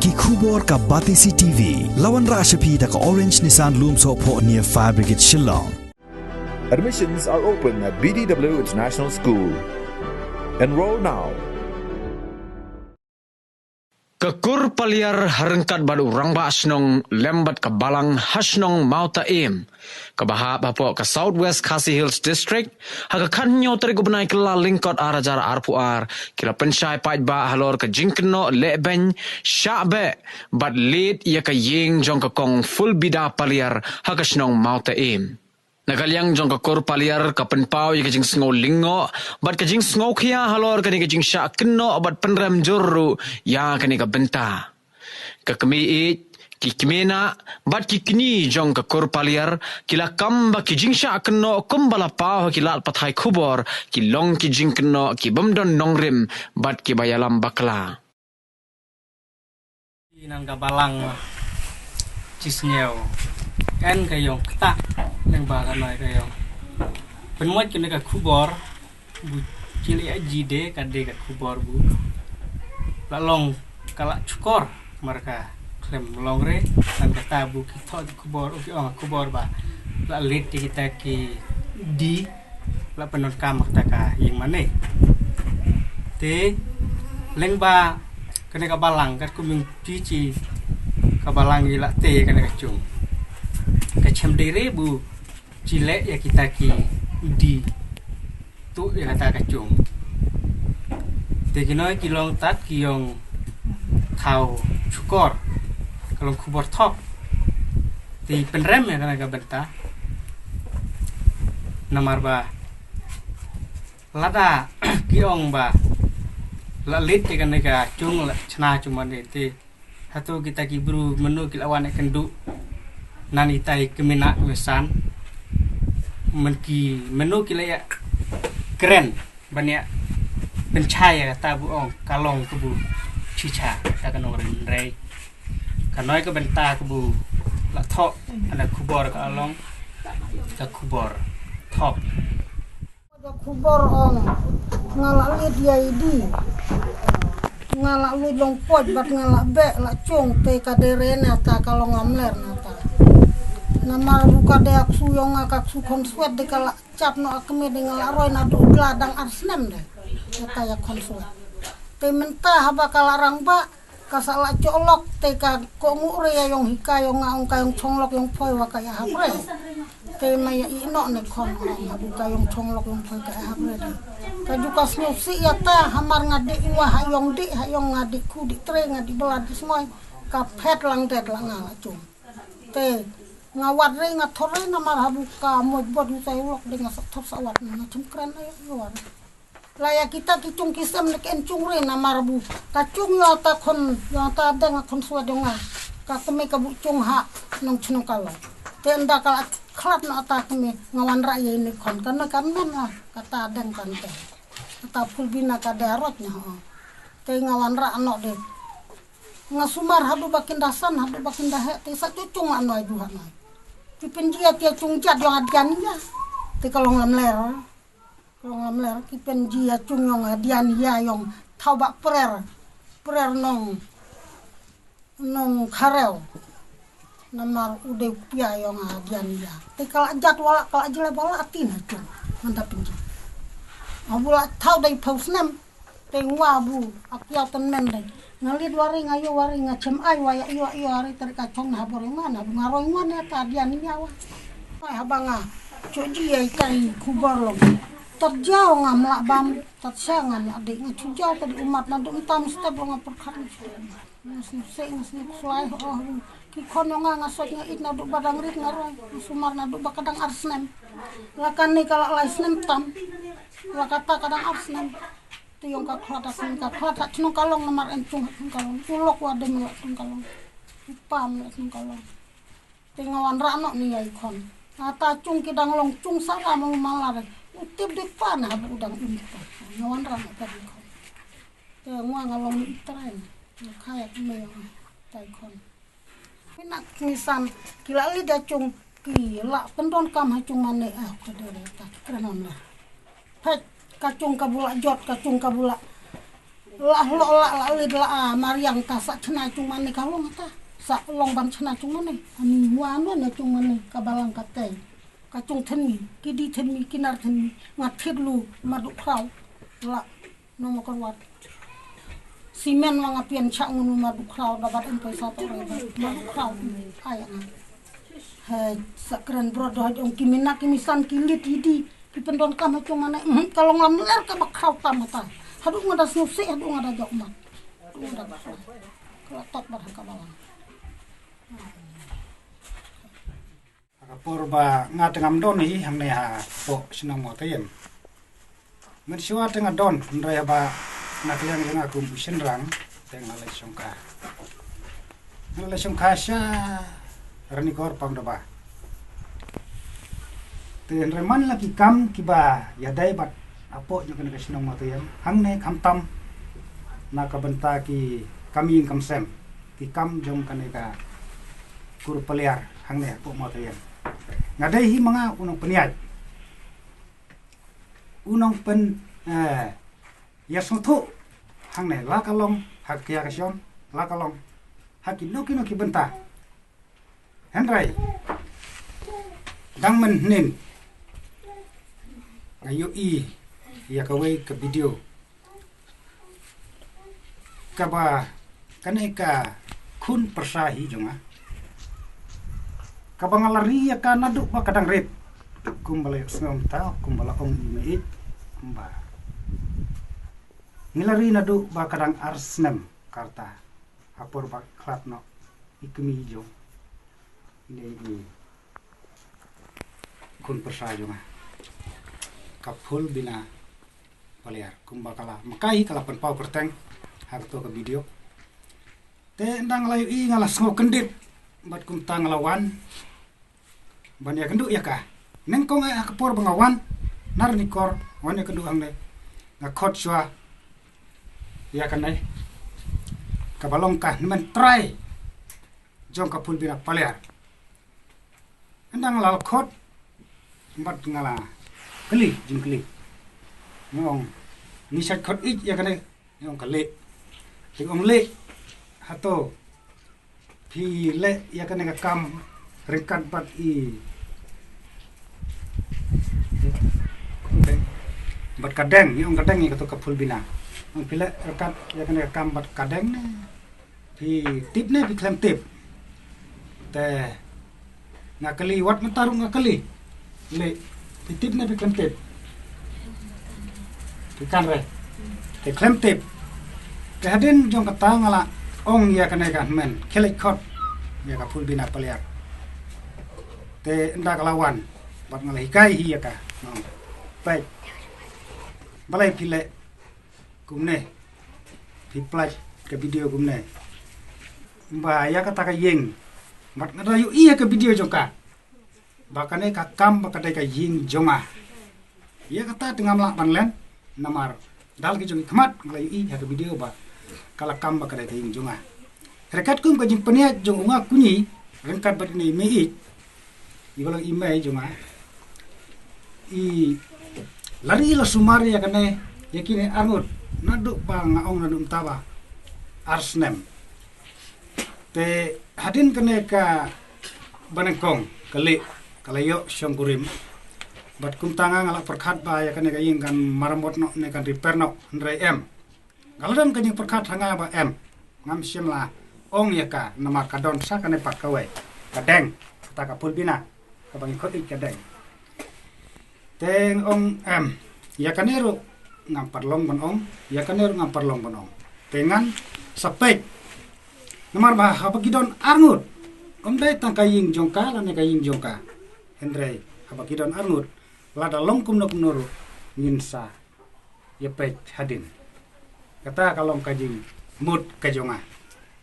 Ki khubor ka Batisi TV. Lawan Rashapi da ka Orange Nissan Lumso po near Fire Brigade Shillong. Admissions are open at BDW International School. Enroll now. Kekur paliar harengkat badu rangba asnong lembat ke balang hasnong mauta im. Kebaha bapo ke Southwest Khasi Hills District. Haga kanyo tari gubnai kela lingkot arajara arpuar. Kila pensyai pait ba halor ke jingkeno leben syakbe. Bat lead ia ke ying jong ke kong full bida paliar haga asnong mauta im. Nagalyang jong kekur paliar ka penpau ya kajing sngo lingo bat kajing sngo khia halor kani kajing syak keno bat penrem juru ya kani ka benta ka kemi ki kimena bat ki kini jong kekur paliar kila kamba kajing syak keno kumbala pau kila pathai khubor ki long kajing keno ki bamdon nongrim bat ki bayalam bakla nang ka balang cisnyeo en kayong ketak nang bagan noi kayong penmuat kena ka kubor bu cili aji de kade ka kubor bu lalong kalak cukor mereka klem longre dan kata bu kita kubor uki kubor ba la lit kita ki di la penon kamak taka yang mana te leng ba kena ka balang kat kuming cici ka balang ila te kena ka cung kacem dere bu cilek ya kita ki di tu ya kata kacung teginoi kilong tat kiyong tau cukor kalau kubor top di penrem ya kana benta namar ba lada kiyong ba lalit ya kana ka cung chna cuma te hatu kita ki bru menu kilawan kendu nani tai kemina wesan menki menu kila ya keren banyak pencaya tabu ong kalong kebu cica akan orang rei kanoi ke benta kebu la thok ada kubor ka along ka kubor thok ada kubor ong ngalak dia idi ngalak lu long pot bat ngalak be la cung te kaderena ta kalong amler nata nama buka de aksu yang akak su konsuat de kala cap no akme de ngala roy na do gladang arsnem de kata ya konsuat te menta haba kala rangba kasala colok te ka ko ngure ya yang hika yang ngaung kayong chonglok yang poi wa kaya habre te maya ino ne kon buka yang chonglok yang poi kaya habre de ka juga snusi ya ta hamar ngadi wa hayong di hayong ngadi ku di tre ngadi belad semua ka pet lang det lang ngala cum te ngawat re ngathore namar habuka mo bot usai ulok de ngathop sawat na cumkran ayo luar laya kita kicung kisam nek encung re namar bu kacung yo ta kon yo ta deng kon suwa donga ka keme ka bu cung ha nong chnong kala te nda kala klat na ta keme ngawan ra ye ni kon kan lah kata deng kan te ta pulbina ka darot nya te ngawan ra no de ngasumar hadu bakin dasan hadu bakin dahe te sa cucung anu ai duhan ti penjia tia cungjat yang adian ya ti kalau ngamler ki penjia cung yang adian ya yang tau bak perer nong karel namar ude pia yang adian ya ti kalau jat wala kalau jele bola atin tu mantap penji abula tau dai pausnem te ngabu akyau tenen dai ngalit waring ayo waring ngacem ay waya iyo ari tar kacong na habor mana ngaroy mana ta dian nyawa ay habanga cuji ay kai kubar lo terjauh ngamla bam tatsangan adik ngajau tadi umat na do entam step lo ngaperkat ngasih suai ki kono ngasot nga it na do badang rit ngaroy sumar na do bakadang arsnem lakan ni kala laisnem tam lakata kadang arsnem tiyong kaklata cunong kalong nomor encung kalong ulok wade melak cung kalong upam melak cung kalong tingawan rano ni ya ikon ata cung kidang long cung sara mau malar utip di pana udang unta ngawan rano tadi kon te ngwa ngalong itren kaya meyong tai kon pinak nisan kila li da cung kila pendon kam ha cung mane kadere ta krenon lah kacung kabula jot kacung kabula lah lo la lid la mariang ta sa chna chung mane ka long ta sa long ban chna chung mane ani wan ne chung mane ka balang ka te ka chung then mi ki di then mi kinar then mi ngat thit lu madu khau la no mo kon wat simen wanga pian cha ngunu madu khau da bat en paisa to re madu khau ai na he sakran bro do ong kimina kimisan kilit idi ki pendon kam chung mane kalau ngam ler ka bak khau ta mata hadu ngada snusi hadu ngada jok mat ngada kalau top bar ka balang Purba nga tengam don hi hang ne ha po sinong mo tayem men siwa tengah don ndra ba na kliang nga kum usin rang tengah le songka sya rani kor pam da ba ten reman lagi kam kiba ya dai bat apo nyo kana sinong mo tayem hang ne kam tam na ka benta ki kami kam sem ki kam jom kaneka kur peliar hang ne po mo tayem ngadai hi mga unang peniat unang pen yasmutu hang ne lakalong hakya kasyon lakalong hakino kino kibenta henrai dang men nin ayo i ya kawai ke video kaba kaneka kun persahi jonga kabangalari ya kana duk ba kadang red kumbala sngom ta kumbala ong imeit mba ngilari na duk ba kadang arsnem karta apor ba klat no ikmi jo ini kun persajo ma kapul bina paliar kumbakala makai kala pen pau perteng hak to ke video te ndang layu i ngala sngok kendit bat kum tang lawan ban ya kendu ya ka neng ko ngai akapor bangawan nar nikor wan ya kendu ang ne ngakot swa ya kan nai kabalong ka nemen try jong kapul bina paliar endang lal khot bat ngala keli jing keli ngong ni sat khot ik ya kan nai ngong kale ting ong le hato phi le ya kan nai kam ringkat bat i bat kadeng yung kadeng itu kapul bina ang pila rekat ya kan rekam bat kadeng ne pi tip ne pi klem tip te ngakali wat matarung ngakali le pi tip ne pi klem tip pi kan re te klem tip te hadin jong kata ngala ong ya kan men kelek khot ya kapul bina paliak te ndak lawan bat ngala hikai hi ya ka no baik balai pile kumne pi plaj ke video kumne mba ya kata ka yeng mat ngada yu iya ke video joka bakane ka kam bakade ka yeng jonga ya kata tengam la panlen namar dal ki jongi khamat ngala yu iya ke video ba kala kam bakade ka yeng jonga rekat kum ka jing penia jong unga kunyi rengkat bat ni mei ibalang imei jonga i lari la sumari ya kane yakine angut naduk bang ong nadum tawa arsnem te hadin kane ka banengkong kali kalayo syongkurim bat kum tanga ngala perkhat ba ya kane kaying kan maramot no ne kan repair no ndre em galadam kanying perkhat hanga ba em ngam simla ong ya ka namar kadon sa kane pat kawai kadeng ta ka pulbina ka bang khoti kadeng teng ong ya kanero ngampar long bonong ya kanero ngampar long bonong tengan sapek namar bah habagidon arngut dai tangkaying jongka lane kaying jongka hendrei habagidon arngut lada long kumno kumnoro nginsa ya pek hadin kata kalong kajing mut kajonga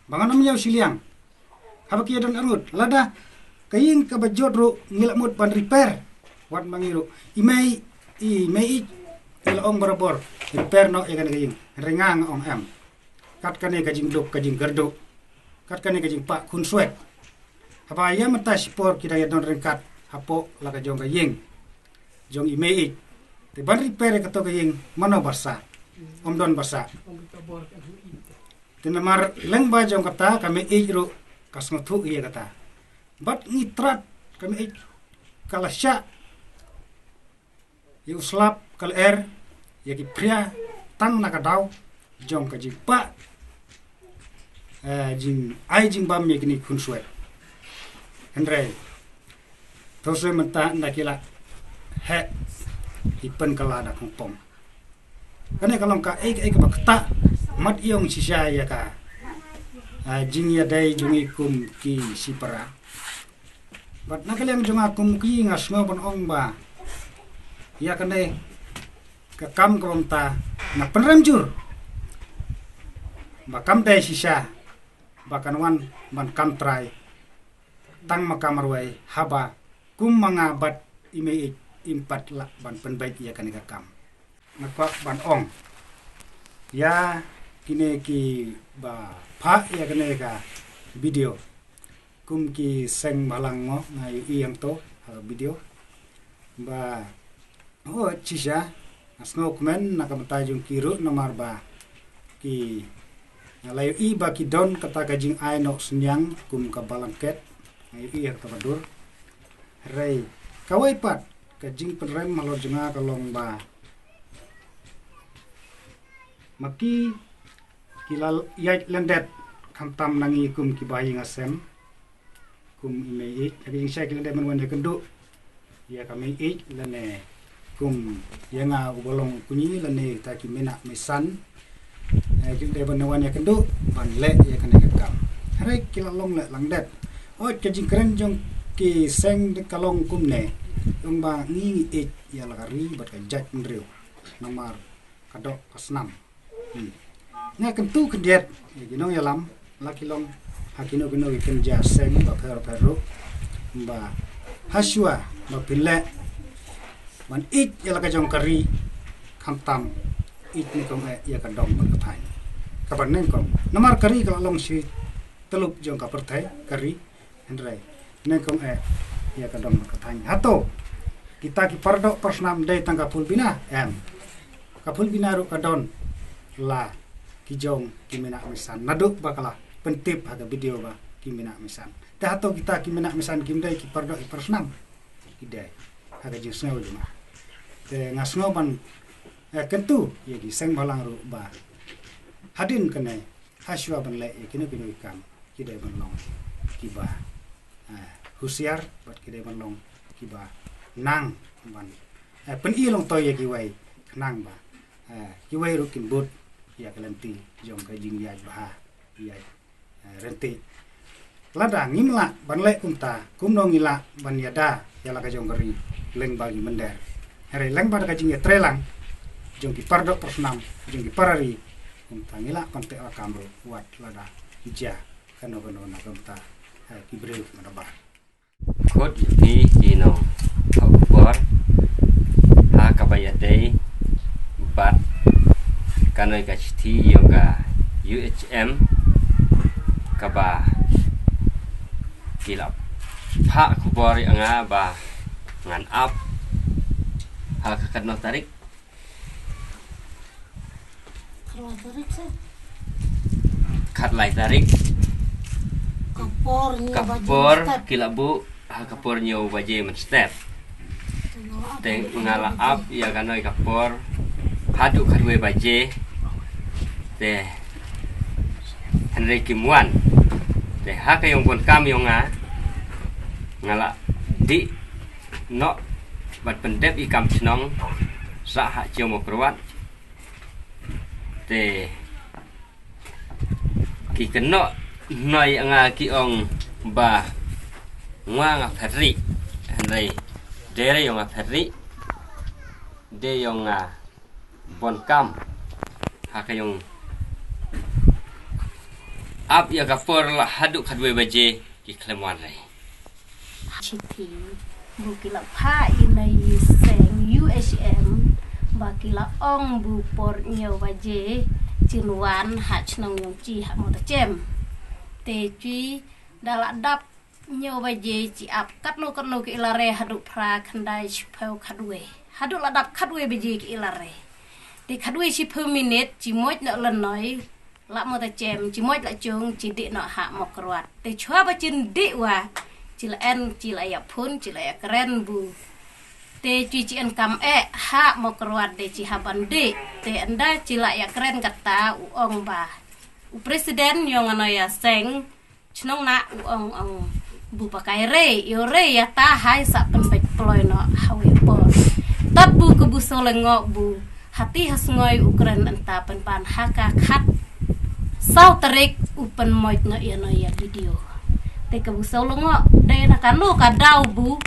banganam yaw siliang habagidon arngut lada kaying kabajodro ngilamut ban repair wat mangiru imei ong barabor repair no egan gaying rengang ong am kat kane kajing dok kajing gardo kat kane kajing pak kun suet apa ya mata spor kita ya don rengkat hapo la ka jong gaying jong imei te ban repair ka to gaying mano barsa Don basa. Tinamar leng ba jong kata kami ijru kasngotu iya kata. Bat ngitrat kami kalasya yu slap kal yaki pria tang nakadaw jong kaji pa jing ai jing bam yakini kunswe Andre toswe menta nakila he ipen kala da kongpom kane kalong ka bakta mat iong sisya ya ka jing ya dai jungi kum ki sipara bat nakalang junga kum ki ngasno bon ong ba ya kane kam ta na penramjur bakam dai sisya bakanwan ban kam trai tang makamarwai haba kum mangabat ime impat la ban penbaik ya kane kam nakwa ban ong ya kine ki ba pha ya kane ka video kum ki seng balang ngo ngai iyang to video ba chisha asno komen nakamta jung kiru nomor ba ki layu i ba ki don kata kajing ai no senyang kum ka balangket ngai iyang to badur rei kawai pat kajing penrem malor jenga kalong ba maki kilal yai lendet kantam nangi kum ki bayi ngasem kum imei kajing syai lendet menwan kendu ya kami lene kum yanga ubolong kunyi lene taki mena misan kita benawan ya kendu ban le ya kena kam hari kilalong le langdet kajing keren jong ki seng de kalong kum ne yung ba ngi ya lagari bat kajak mendriu nomor kadok kasnam nga kentu kedet ginong ya lam laki long hakino gino ikan ja seng ba pero ba haswa ba pile man ya lagajong kari kantam ni kong ya kadong berkatai kapan neng kong nomor kari kalau long si telup jong kapertai kari hendrai neng kong ya kadong berkatai hato kita ki pardo persnam dai tangga pulbina kapul bina ru kadon la kijong kimena misan naduk bakala pentip haga video ba kimena misan dah hato kita kimena misan kimdai ki pardo persnam idai haga jisno lima te ngasno ban kentu yagi seng balang ru ba hadin kene haswa ban le kini ikam kidai ban long kiba husiar bat kidai ban long kiba nang ban pen i long toy yagi wai nang ba kiwai ru kimbut ya kalenti jong ka jing ya bah ya renti lada ngimla ban le kumta kumno ngila ban yada yala ka jong gari leng bagi mender hari leng bar ka jing ya trelang jong ki pardo persnam jong ki parari kumta ngila konte akamro wat lada ija kano na kumta ki breu manaba khot pi kino por ha kabayadei bat kanoi ka chiti yoga UHM kaba kilap ha kubori anga ba ngan up ha kakadno tarik kat lai tarik kapor kilabu ha kapor nyo baje men step teng ngala up ya kanoi kapor hadu kadwe baje te Henry Kimwan te haka yung pun kami yung ngala di no bat pendep ikam chnong sa ha chiu mo kruat te ki keno noi anga ki ong ba nga ferri Henry dere yung ferri de yung bon kam haka yung ap ya kapor la hadu kadwe baje ki klemwan lai chiti bukila pha inai seng UHM bakila ong bu por nyo baje chinwan hach nong yong chi ha mo ta chem te chi dala dap nyo baje chi ap katlo ki ilare hadu pra khandai chpeu kadwe hadu la dap kadwe baje ki ilare thì khát uy chỉ per minute chỉ mỗi nợ lần nói lạ một ta chém chỉ mỗi lại chung chỉ đi nọ hạ một quạt thì chua ba chân đi wa chỉ là en chỉ là ya phun chỉ là ya keren bu thì chỉ en kam hạ một quạt để chỉ hạ ban đi thì anda chỉ là ya keren kata uong ba presiden yang ano ya seng chnong na uong bu pakai re ya ta hai sa pempek ploy no hawi por tat bu ke bu solengok bu hati hasngoi ukren enta penpan haka khat sau tarik upen moit no ya video te ke bu solengok de na kanu ka dau bu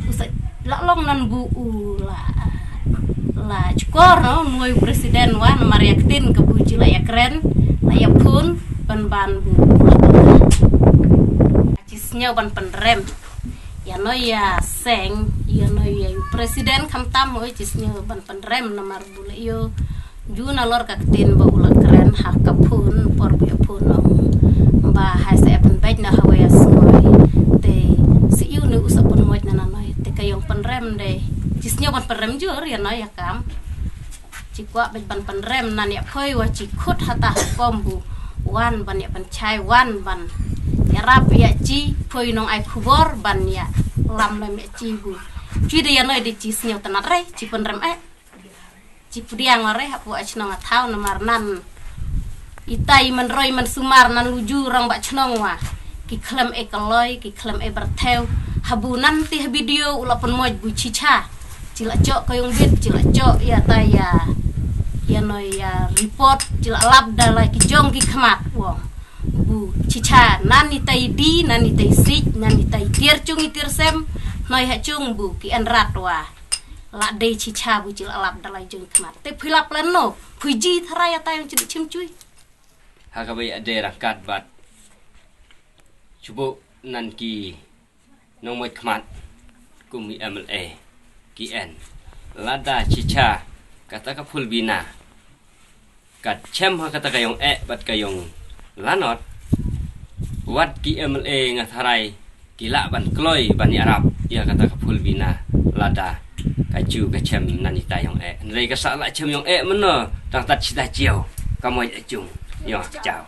usai long nan bu la chkor no noi presiden wan mariaktin ke bu jila ya keren la ya pun penban bu cisnya ban penrem ya no ya seng ya no ya presiden kam tam oi cisnya ban penrem namar bule yo juna lor kaktin ba ula keren ha kapun por bu pun ba ha se pen bej na hawa ya smoi te si yu nu usapun moit na noi te kayong penrem de cisnya ban penrem jur ya no ya kam cikwa bej ban penrem nan ya phoi wa cikut hata kombu wan ban ya ban chai wan ban ya rap ya chi phoi nong ai khubor ban ya lam lam ya chi bu chi de ya noi de chi snyo tanat re chi penrem chi pudiang re hapu achnong athau namar nan itai man roi man sumar nan luju rang ba chnong wa ki klem kaloi ki klem bertheu habu nan ti video ulapun moj bu chi cha chi la chok kayong bit chi la chok ya ta ya noi ya report chi la lap dalai ki jong ki khmat wong bu chicha nani tai di nani tai sik nani tai tier chung itir sem noi ha chung bu ki an rat wa la de chicha bu chil alap dalai jung khmat te philap len no phuji tharaya ta yang chim chim chui ha ka bai ade rakat bat chubu nan ki nong moi khmat kumi MLA ki en lada chicha kata ka phul bina kat chem ha kata kayong bat kayong lanot wat ki MLA ngatharai kila ban kloi ban arab ya kata kapul bina lada kaju kachem nani tayong nlei ka sala chem yong meno tang tat cita chiao kamoi chung yo chao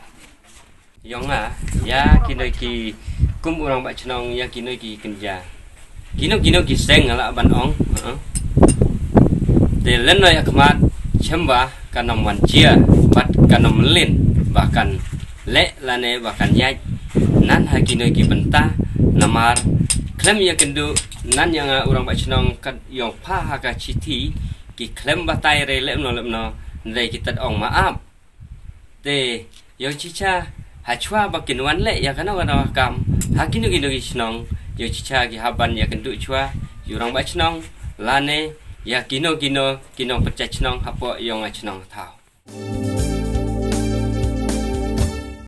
yong ya kinoi ki kum urang ba chnong ya kinoi ki kenja kino ki seng ala ban ong de lenoi akmat chemba kanam wan chia bat kanam lin bahkan le lane bahkan yai nan hakino ki benta namar klem ya kendu nan yang orang bachnong kat yong pha haka chiti ki klem batai re lemno ndai kita ong maaf te yong chicha hachwa bakin wan le ya kana wana kam hakino ki snong yo chicha ki haban ya kendu chwa yurang bachnong lane ya kino pecah snong hapo yong achnong thau